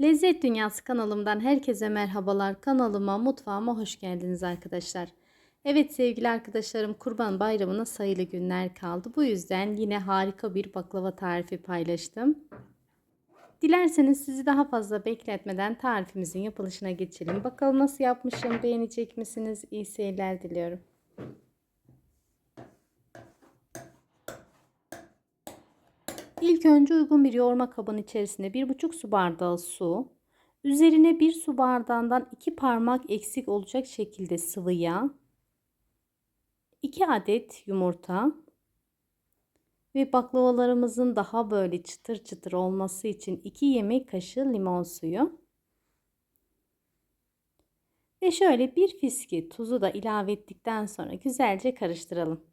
Lezzet Dünyası kanalımdan herkese merhabalar. Kanalıma, mutfağıma hoş geldiniz arkadaşlar. Evet sevgili arkadaşlarım, Kurban Bayramı'na sayılı günler kaldı. Bu yüzden yine harika bir baklava tarifi paylaştım. Dilerseniz sizi daha fazla bekletmeden tarifimizin yapılışına geçelim. Bakalım nasıl yapmışım, beğenecek misiniz? İyi seyirler diliyorum. İlk önce uygun bir yoğurma kabının içerisine 1,5 su bardağı su, üzerine 1 su bardağından 2 parmak eksik olacak şekilde sıvı yağ, 2 adet yumurta ve baklavalarımızın daha böyle çıtır çıtır olması için 2 yemek kaşığı limon suyu ve şöyle bir fiske tuzu da ilave ettikten sonra güzelce karıştıralım.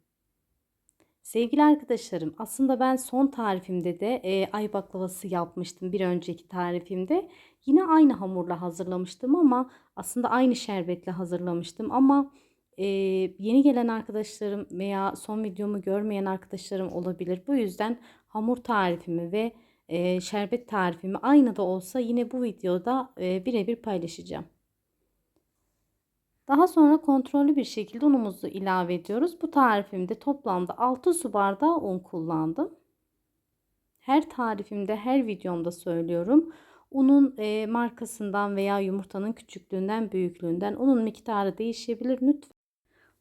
Sevgili arkadaşlarım, aslında ben son tarifimde de ay baklavası yapmıştım, bir önceki tarifimde. Yine aynı hamurla hazırlamıştım ama aslında aynı şerbetle hazırlamıştım ama yeni gelen arkadaşlarım veya son videomu görmeyen arkadaşlarım olabilir. Bu yüzden hamur tarifimi ve şerbet tarifimi aynı da olsa yine bu videoda birebir paylaşacağım. Daha sonra kontrollü bir şekilde unumuzu ilave ediyoruz. Bu tarifimde toplamda 6 su bardağı un kullandım. Her tarifimde, her videomda söylüyorum. Unun markasından veya yumurtanın küçüklüğünden, büyüklüğünden unun miktarı değişebilir. Lütfen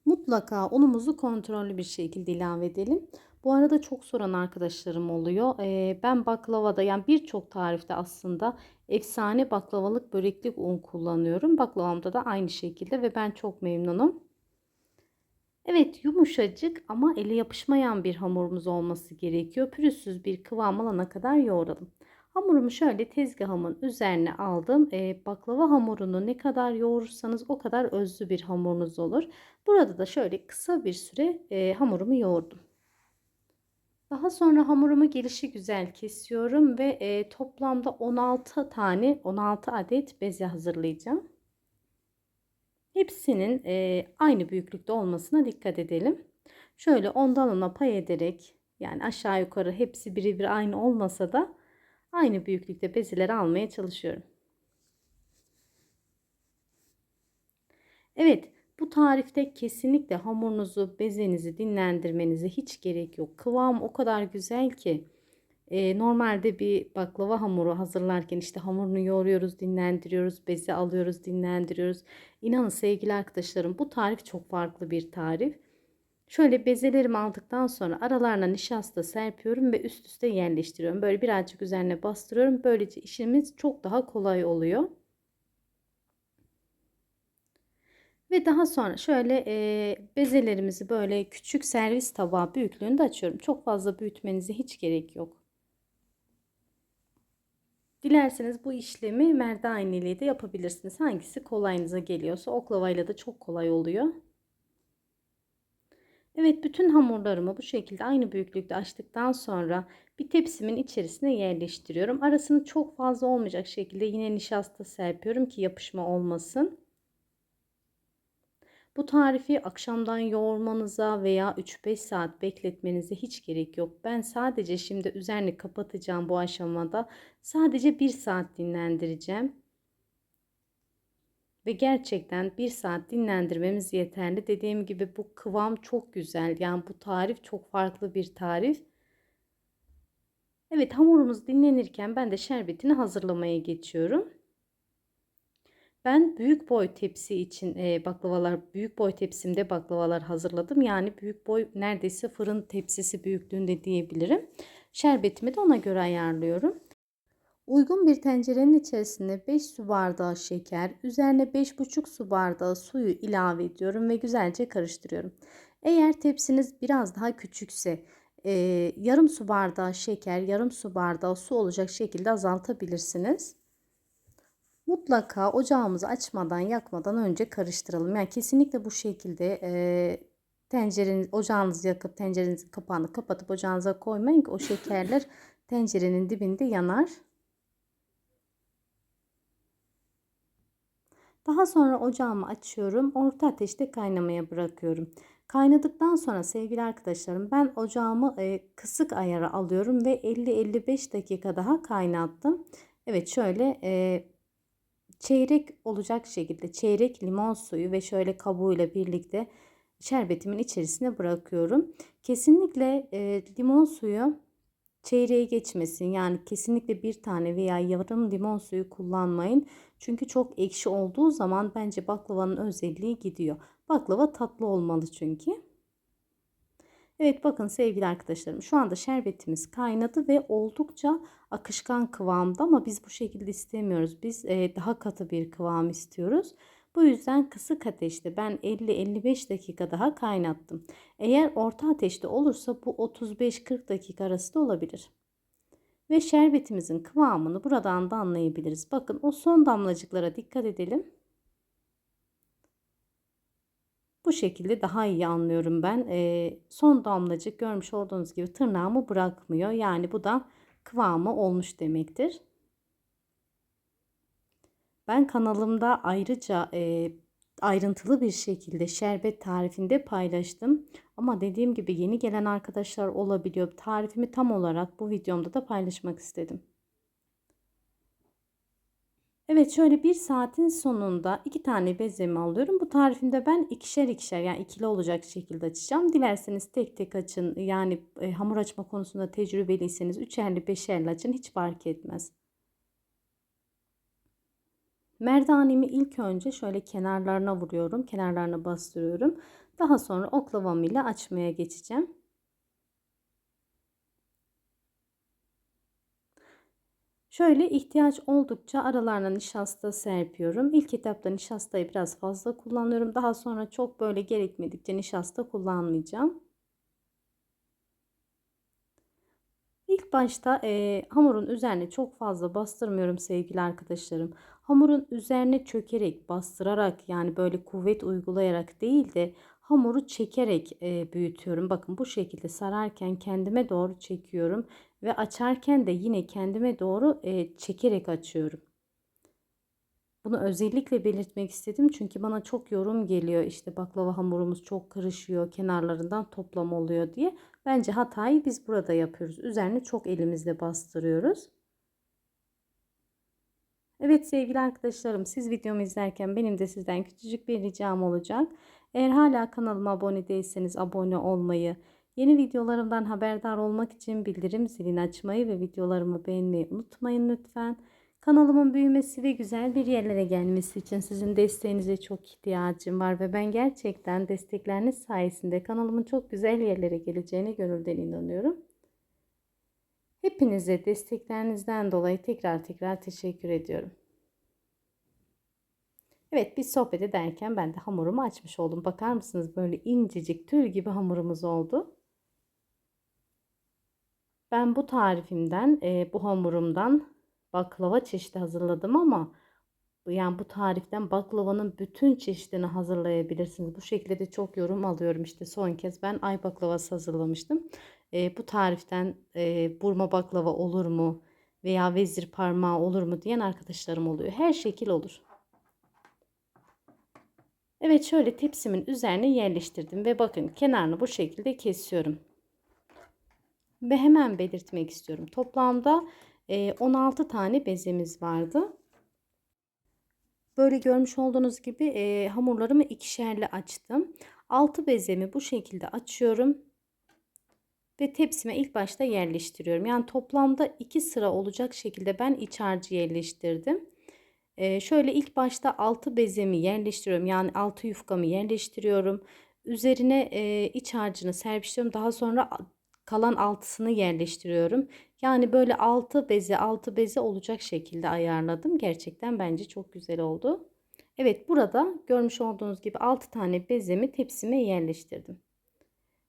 mutlaka unumuzu kontrollü bir şekilde ilave edelim. Bu arada çok soran arkadaşlarım oluyor. Ben baklavada, yani birçok tarifte aslında efsane baklavalık böreklik un kullanıyorum. Baklavamda da aynı şekilde ve ben çok memnunum. Evet, yumuşacık ama ele yapışmayan bir hamurumuz olması gerekiyor. Pürüzsüz bir kıvam alana kadar yoğuralım. Hamurumu şöyle tezgahımın üzerine aldım. Baklava hamurunu ne kadar yoğurursanız o kadar özlü bir hamurunuz olur. Burada da şöyle kısa bir süre hamurumu yoğurdum. Daha sonra hamurumu gelişigüzel kesiyorum ve toplamda 16 adet beze hazırlayacağım. Hepsinin aynı büyüklükte olmasına dikkat edelim. Şöyle ondan ona pay ederek, yani aşağı yukarı hepsi birebir aynı olmasa da aynı büyüklükte bezeleri almaya çalışıyorum. Evet, bu tarifte kesinlikle hamurunuzu, bezenizi dinlendirmenize hiç gerek yok. Kıvam o kadar güzel ki. Normalde bir baklava hamuru hazırlarken işte hamurunu yoğuruyoruz, dinlendiriyoruz, beze alıyoruz, dinlendiriyoruz. İnanın sevgili arkadaşlarım, bu tarif çok farklı bir tarif. Şöyle bezelerimi aldıktan sonra aralarına nişasta serpiyorum ve üst üste yerleştiriyorum. Böyle birazcık üzerine bastırıyorum. Böylece işimiz çok daha kolay oluyor. Ve daha sonra şöyle bezelerimizi böyle küçük servis tabağı büyüklüğünde açıyorum. Çok fazla büyütmenize hiç gerek yok. Dilerseniz bu işlemi merdane ile de yapabilirsiniz. Hangisi kolayınıza geliyorsa, oklavayla da çok kolay oluyor. Evet, bütün hamurlarımı bu şekilde aynı büyüklükte açtıktan sonra bir tepsimin içerisine yerleştiriyorum. Arasını çok fazla olmayacak şekilde yine nişasta serpiyorum ki yapışma olmasın. Bu tarifi akşamdan yoğurmanıza veya 3-5 saat bekletmenize hiç gerek yok. Ben sadece şimdi üzerini kapatacağım bu aşamada. Sadece 1 saat dinlendireceğim. Ve gerçekten 1 saat dinlendirmemiz yeterli. Dediğim gibi bu kıvam çok güzel. Yani bu tarif çok farklı bir tarif. Evet, hamurumuz dinlenirken ben de şerbetini hazırlamaya geçiyorum. Ben büyük boy tepsi için büyük boy tepsimde baklavalar hazırladım. Yani büyük boy, neredeyse fırın tepsisi büyüklüğünde diyebilirim. Şerbetimi de ona göre ayarlıyorum. Uygun bir tencerenin içerisine 5 su bardağı şeker, üzerine 5,5 su bardağı suyu ilave ediyorum ve güzelce karıştırıyorum. Eğer tepsiniz biraz daha küçükse yarım su bardağı şeker, yarım su bardağı su olacak şekilde azaltabilirsiniz. Mutlaka ocağımızı açmadan, yakmadan önce karıştıralım. Yani kesinlikle bu şekilde ocağınızı yakıp tencerenizin kapağını kapatıp ocağınıza koymayın ki o şekerler tencerenin dibinde yanar. Daha sonra ocağımı açıyorum. Orta ateşte kaynamaya bırakıyorum. Kaynadıktan sonra sevgili arkadaşlarım, ben ocağımı kısık ayara alıyorum ve 50-55 dakika daha kaynattım. Evet, şöyle çeyrek olacak şekilde çeyrek limon suyu ve şöyle kabuğuyla birlikte şerbetimin içerisine bırakıyorum. Kesinlikle limon suyu çeyreğe geçmesin. Yani kesinlikle bir tane veya yarım limon suyu kullanmayın. Çünkü çok ekşi olduğu zaman bence baklavanın özelliği gidiyor. Baklava tatlı olmalı çünkü. Evet, bakın sevgili arkadaşlarım, şu anda şerbetimiz kaynadı ve oldukça akışkan kıvamda, ama biz bu şekilde istemiyoruz. Biz daha katı bir kıvam istiyoruz. Bu yüzden kısık ateşte ben 50-55 dakika daha kaynattım. Eğer orta ateşte olursa bu 35-40 dakika arası da olabilir. Ve şerbetimizin kıvamını buradan da anlayabiliriz. Bakın, o son damlacıklara dikkat edelim. Bu şekilde daha iyi anlıyorum ben. Son damlacık görmüş olduğunuz gibi tırnağımı bırakmıyor. Yani bu da kıvamı olmuş demektir. Ben kanalımda ayrıca ayrıntılı bir şekilde şerbet tarifinde paylaştım. Ama dediğim gibi yeni gelen arkadaşlar olabiliyor. Tarifimi tam olarak bu videomda da paylaşmak istedim. Evet, şöyle bir saatin sonunda 2 tane bezemi alıyorum. Bu tarifimde ben ikişer ikişer, yani ikili olacak şekilde açacağım. Dilerseniz tek tek açın. Yani hamur açma konusunda tecrübeliyseniz üçerli beşerli açın, hiç fark etmez. Merdanemi ilk önce şöyle kenarlarına vuruyorum. Kenarlarına bastırıyorum. Daha sonra oklavam ile açmaya geçeceğim. Şöyle ihtiyaç oldukça aralarına nişasta serpiyorum. İlk etapta nişastayı biraz fazla kullanıyorum. Daha sonra çok böyle gerekmedikçe nişasta kullanmayacağım. İlk başta hamurun üzerine çok fazla bastırmıyorum sevgili arkadaşlarım. Hamurun üzerine çökerek, bastırarak, yani böyle kuvvet uygulayarak değil de hamuru çekerek büyütüyorum. Bakın, bu şekilde sararken kendime doğru çekiyorum ve açarken de yine kendime doğru çekerek açıyorum. Bunu özellikle belirtmek istedim çünkü bana çok yorum geliyor, işte baklava hamurumuz çok kırışıyor, kenarlarından toplam oluyor diye. Bence hatayı biz burada yapıyoruz. Üzerine çok elimizle bastırıyoruz. Evet sevgili arkadaşlarım, siz videomu izlerken benim de sizden küçücük bir ricam olacak. Eğer hala kanalıma abone değilseniz abone olmayı, yeni videolarımdan haberdar olmak için bildirim zilini açmayı ve videolarımı beğenmeyi unutmayın lütfen. Kanalımın büyümesi ve güzel bir yerlere gelmesi için sizin desteğinize çok ihtiyacım var ve ben gerçekten destekleriniz sayesinde kanalımın çok güzel yerlere geleceğine gönülden inanıyorum. Hepinize desteklerinizden dolayı tekrar tekrar teşekkür ediyorum. Evet, biz sohbet ederken ben de hamurumu açmış oldum. Bakar mısınız, böyle incecik tül gibi hamurumuz oldu. Ben bu tarifimden, bu hamurumdan baklava çeşidi hazırladım, ama yani bu tariften baklavanın bütün çeşidini hazırlayabilirsiniz. Bu şekilde de çok yorum alıyorum. İşte son kez ben ay baklavası hazırlamıştım. Bu tariften burma baklava olur mu veya vezir parmağı olur mu diyen arkadaşlarım oluyor. Her şekil olur. Evet, şöyle tepsimin üzerine yerleştirdim ve bakın, kenarını bu şekilde kesiyorum. Ve hemen belirtmek istiyorum. Toplamda 16 tane bezemiz vardı. Böyle görmüş olduğunuz gibi hamurlarımı ikişerli açtım. 6 bezemi bu şekilde açıyorum ve tepsime ilk başta yerleştiriyorum. Yani toplamda 2 sıra olacak şekilde ben iç harcı yerleştirdim. Şöyle ilk başta 6 bezemi yerleştiriyorum. Yani 6 yufkamı yerleştiriyorum. Üzerine iç harcını serpiştiriyorum. Daha sonra kalan altısını yerleştiriyorum. Yani böyle 6 beze olacak şekilde ayarladım. Gerçekten bence çok güzel oldu. Evet, burada görmüş olduğunuz gibi 6 tane bezemi tepsime yerleştirdim.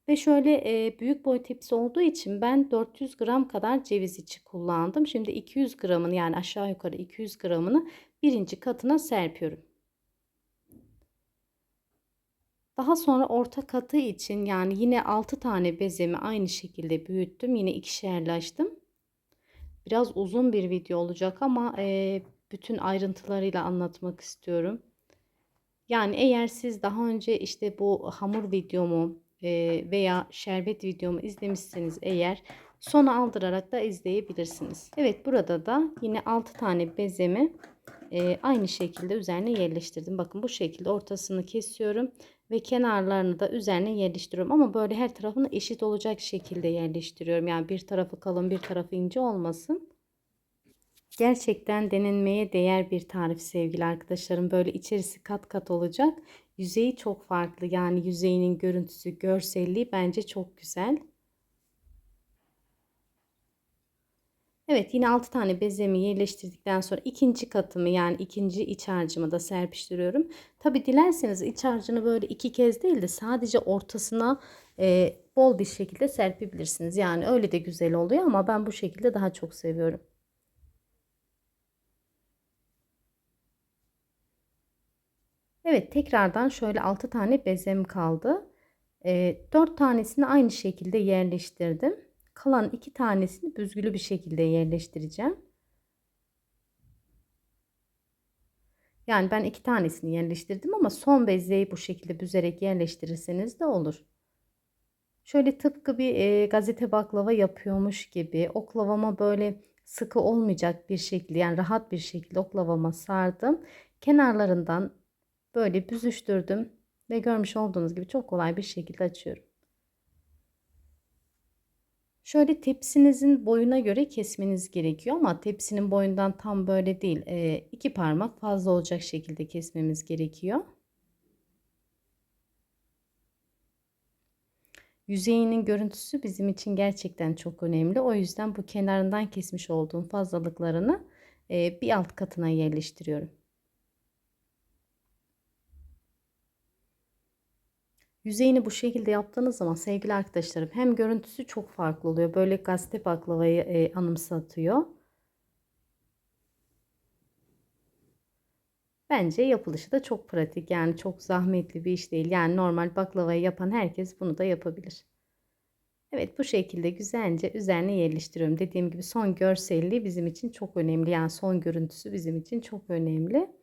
Ve şöyle büyük boy tepsi olduğu için ben 400 gram kadar ceviz içi kullandım. Şimdi 200 gramını, yani aşağı yukarı 200 gramını birinci katına serpiyorum. Daha sonra orta katı için, yani yine 6 tane bezemi aynı şekilde büyüttüm. Yine ikişerli açtım. Biraz uzun bir video olacak ama bütün ayrıntılarıyla anlatmak istiyorum. Yani eğer siz daha önce işte bu hamur videomu veya şerbet videomu izlemişseniz eğer, Sona aldırarak da izleyebilirsiniz. Evet, burada da yine 6 tane bezemi aynı şekilde üzerine yerleştirdim. Bakın bu şekilde ortasını kesiyorum ve kenarlarını da üzerine yerleştiriyorum. Ama böyle her tarafını eşit olacak şekilde yerleştiriyorum. Yani bir tarafı kalın, bir tarafı ince olmasın. Gerçekten denenmeye değer bir tarif sevgili arkadaşlarım. Böyle içerisi kat kat olacak. Yüzeyi çok farklı. Yani yüzeyinin görüntüsü, görselliği bence çok güzel. Evet, yine 6 tane bezemi yerleştirdikten sonra ikinci katımı, yani ikinci iç harcımı da serpiştiriyorum. Tabi dilerseniz iç harcını böyle 2 kez değil de sadece ortasına bol bir şekilde serpebilirsiniz. Yani öyle de güzel oluyor ama ben bu şekilde daha çok seviyorum. Evet, tekrardan şöyle 6 tane bezem kaldı. 4 tanesini aynı şekilde yerleştirdim. Kalan 2 tanesini büzgülü bir şekilde yerleştireceğim. Yani ben 2 tanesini yerleştirdim ama son bezeyi bu şekilde büzerek yerleştirirseniz de olur. Şöyle tıpkı bir gazete baklava yapıyormuş gibi oklavama böyle sıkı olmayacak bir şekilde, yani rahat bir şekilde oklavama sardım. Kenarlarından böyle büzüştürdüm ve görmüş olduğunuz gibi çok kolay bir şekilde açıyorum. Şöyle tepsinizin boyuna göre kesmeniz gerekiyor ama tepsinin boyundan tam böyle değil, 2 parmak fazla olacak şekilde kesmemiz gerekiyor. Yüzeyinin görüntüsü bizim için gerçekten çok önemli. O yüzden bu kenarından kesmiş olduğum fazlalıklarını bir alt katına yerleştiriyorum. Yüzeyini bu şekilde yaptığınız zaman sevgili arkadaşlarım, hem görüntüsü çok farklı oluyor. Böyle gazete baklavayı anımsatıyor. Bence yapılışı da çok pratik. Yani çok zahmetli bir iş değil. Yani normal baklavayı yapan herkes bunu da yapabilir. Evet, bu şekilde güzelce üzerine yerleştiriyorum. Dediğim gibi son görselliği bizim için çok önemli. Yani son görüntüsü bizim için çok önemli.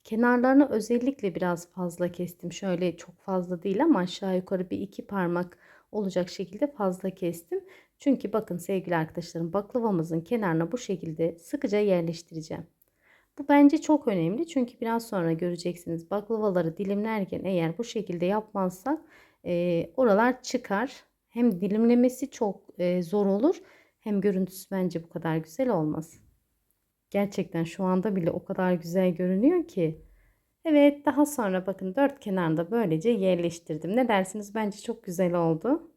Kenarlarını özellikle biraz fazla kestim. Şöyle çok fazla değil ama aşağı yukarı bir 2 parmak olacak şekilde fazla kestim. Çünkü bakın sevgili arkadaşlarım, baklavamızın kenarına bu şekilde sıkıca yerleştireceğim. Bu bence çok önemli çünkü biraz sonra göreceksiniz, baklavaları dilimlerken eğer bu şekilde yapmazsak oralar çıkar. Hem dilimlemesi çok zor olur, hem görüntüsü bence bu kadar güzel olmaz. Gerçekten şu anda bile o kadar güzel görünüyor ki. Evet, daha sonra bakın dört kenarında böylece yerleştirdim. Ne dersiniz? Bence çok güzel oldu.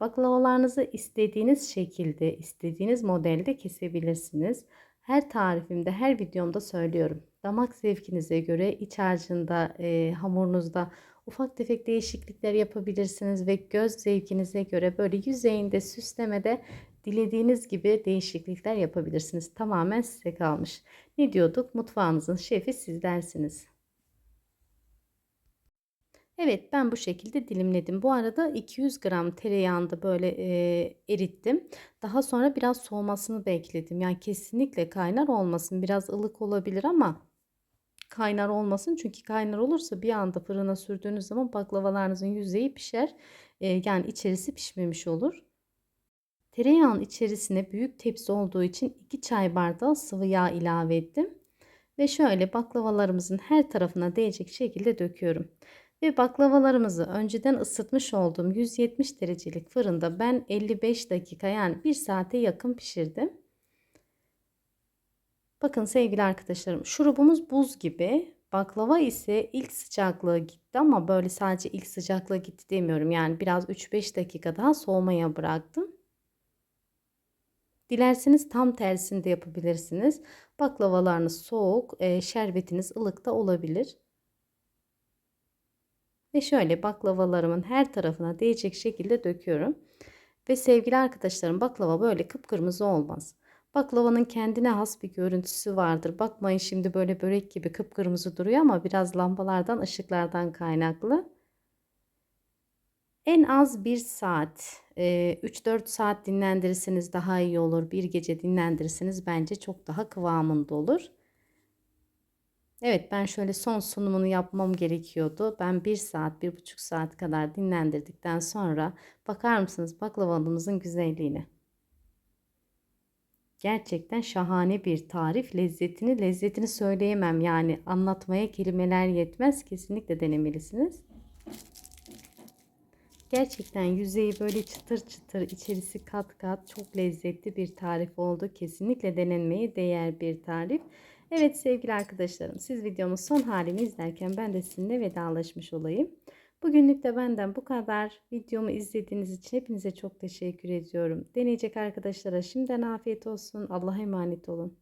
Baklavalarınızı istediğiniz şekilde, istediğiniz modelde kesebilirsiniz. Her tarifimde, her videomda söylüyorum. Damak zevkinize göre iç harcında, hamurunuzda ufak tefek değişiklikler yapabilirsiniz ve göz zevkinize göre böyle yüzeyinde, süslemede dilediğiniz gibi değişiklikler yapabilirsiniz. Tamamen size kalmış. Ne diyorduk? Mutfağınızın şefi sizlersiniz. Evet, ben bu şekilde dilimledim. Bu arada 200 gram tereyağında böyle erittim. Daha sonra biraz soğumasını bekledim. Yani kesinlikle kaynar olmasın. Biraz ılık olabilir ama kaynar olmasın. Çünkü kaynar olursa bir anda fırına sürdüğünüz zaman baklavalarınızın yüzeyi pişer. Yani içerisi pişmemiş olur. Tereyağın içerisine büyük tepsi olduğu için 2 çay bardağı sıvı yağ ilave ettim. Ve şöyle baklavalarımızın her tarafına değecek şekilde döküyorum. Ve baklavalarımızı önceden ısıtmış olduğum 170 derecelik fırında ben 55 dakika, yani 1 saate yakın pişirdim. Bakın sevgili arkadaşlarım, şurubumuz buz gibi. Baklava ise ilk sıcaklığı gitti ama böyle sadece ilk sıcaklığı gitti demiyorum. Yani biraz 3-5 dakika daha soğumaya bıraktım. Dilerseniz tam tersini de yapabilirsiniz. Baklavalarınız soğuk, şerbetiniz ılık da olabilir. Ve şöyle baklavalarımın her tarafına değecek şekilde döküyorum. Ve sevgili arkadaşlarım, baklava böyle kıpkırmızı olmaz. Baklavanın kendine has bir görüntüsü vardır. Bakmayın şimdi böyle börek gibi kıpkırmızı duruyor ama biraz lambalardan, ışıklardan kaynaklı. En az 1 saat, 3-4 saat dinlendirirseniz daha iyi olur. Bir gece dinlendirirseniz bence çok daha kıvamında olur. Evet, ben şöyle son sunumunu yapmam gerekiyordu. Ben 1 saat, 1,5 saat kadar dinlendirdikten sonra bakar mısınız baklavanımızın güzelliğine? Gerçekten şahane bir tarif. Lezzetini söyleyemem yani anlatmaya kelimeler yetmez. Kesinlikle denemelisiniz. Gerçekten yüzeyi böyle çıtır çıtır, içerisi kat kat çok lezzetli bir tarif oldu. Kesinlikle denenmeye değer bir tarif. Evet sevgili arkadaşlarım, siz videomun son halini izlerken ben de sizinle vedalaşmış olayım. Bugünlük de benden bu kadar. Videomu izlediğiniz için hepinize çok teşekkür ediyorum. Deneyecek arkadaşlara şimdiden afiyet olsun. Allah'a emanet olun.